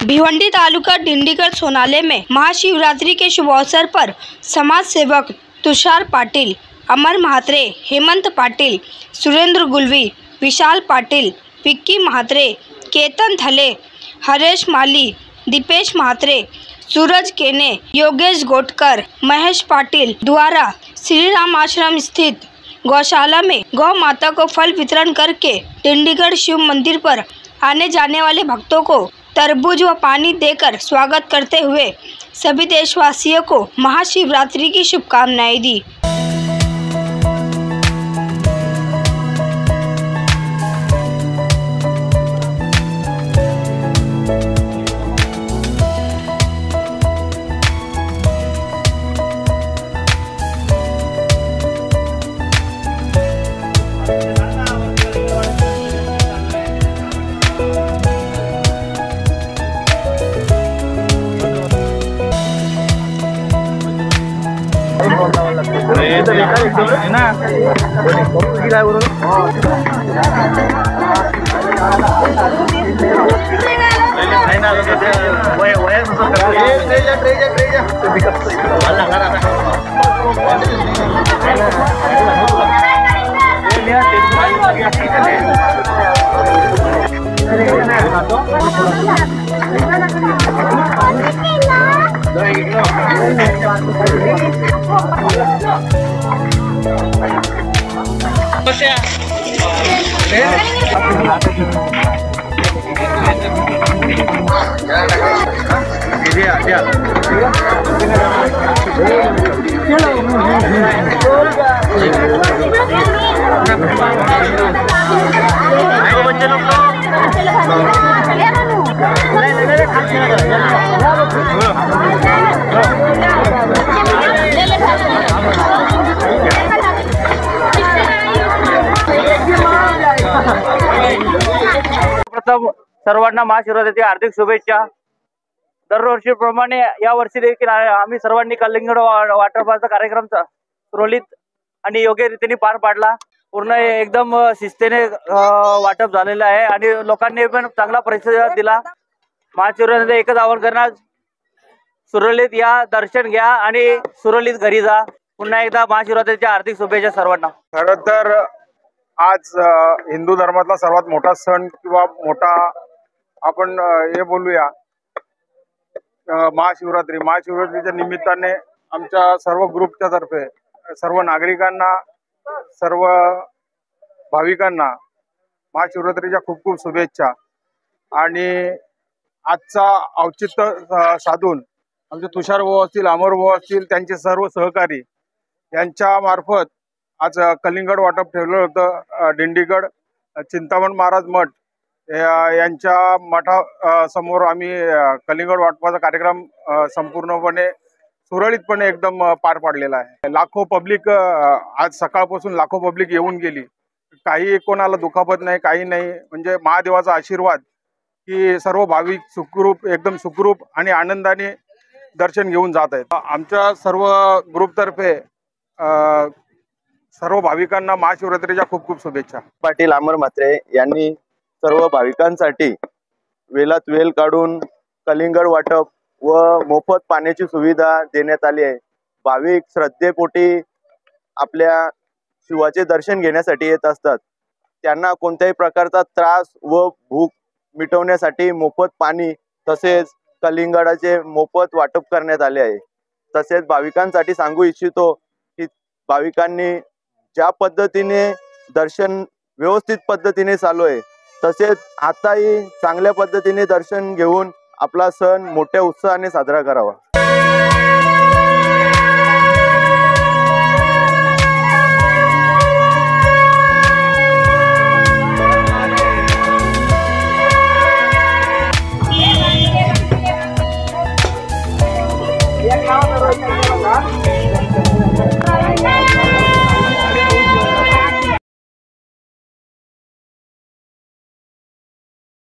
भिवंडी तालुका डिंडीगढ़ सोनाले में महाशिवरात्रि के शुभ अवसर पर समाज सेवक तुषार पाटिल, अमर म्हात्रे, हेमंत पाटिल, सुरेंद्र गुलवी, विशाल पाटिल, विक्की म्हात्रे, केतन थले, हरेश माली, दीपेश म्हात्रे, सूरज केने, योगेश गोटकर, महेश पाटिल द्वारा श्री राम आश्रम स्थित गौशाला में गौ माता को फल वितरण करके डिंडीगढ़ शिव मंदिर पर आने जाने वाले भक्तों को तरबूज व पानी देकर स्वागत करते हुए सभी देशवासियों को महाशिवरात्रि की शुभकामनाएं दी। प्रथम सर्वांना महाशिवरात्रीच्या हार्दिक शुभेच्छा। दरवर्षीप्रमाणे या वर्षी देखील आम्ही सर्वांनी कलिंगड वॉटरफॉलचा कार्यक्रम सुरळीत आणि योग्य रीतीने पार पाडला। पूर्ण एकदम शिस्तीने वाटप झालेलं आहे आणि लोकांनी पण चांगला प्रतिसाद दिला। महाशिवरात्रीचे एकच आवाहन करणार, सुरळीत या, दर्शन घ्या आणि सुरळीत घरी जा। पुन्हा एकदा महाशिवरात्रीच्या हार्दिक शुभेच्छा सर्वांना। खरं तर आज हिंदू धर्मातला सर्वात मोठा सण किंवा मोठा आपण हे बोलूया महाशिवरात्रीच्या निमित्ताने आमच्या सर्व ग्रुपच्या तर्फे सर्व नागरिकांना, सर्व भाविकांना महाशिवरात्रीच्या खूप खूप शुभेच्छा। आणि आजचा औचित्य साधून आमचे तुषार भाऊ असतील, अमर भाऊ असतील, त्यांचे सर्व सहकारी यांच्या मार्फत आज कलिंगड वाटप ठेवलं होतं। डिंडीगड चिंतामण महाराज मठ यांच्या मठा समोर आम्ही कलिंगड वाटपाचा कार्यक्रम संपूर्णपणे सुरळीतपणे एकदम पार पाडलेला आहे। लाखो पब्लिक आज सकाळपासून लाखो पब्लिक येऊन गेली। काही कोणाला दुखापत नाही, काही नाही, म्हणजे महादेवाचा आशीर्वाद की सर्व भाविक सुखरूप, एकदम सुखरूप आणि आनंदाने दर्शन घेऊन जात आहेत। आमच्या सर्व ग्रुपतर्फे सर्व भाविकांना महाशिवरात्रीच्या खूप खूप शुभेच्छा। पाटील अमर म्हात्रे यांनी सर्व भाविकांसाठी वेळात वेळ काढून कलिंगड वाटप व मोफत पाण्याची सुविधा देण्यात आली आहे। भाविक श्रद्धेपोटी आपल्या शिवाचे दर्शन घेण्यासाठी येत असतात। त्यांना कोणत्याही प्रकारचा त्रास व भूक मिटवण्यासाठी मोफत पाणी तसेच कलिंगडाचे मोफत वाटप करण्यात आले आहे। तसेच भाविकांसाठी सांगू इच्छितो की भाविकांनी ज्या पद्धतीने दर्शन व्यवस्थित पद्धतीने चालू आहे तसेच आताही चांगल्या पद्धतीने दर्शन घेऊन आपला सण मोठ्या उत्साहाने साजरा करावा।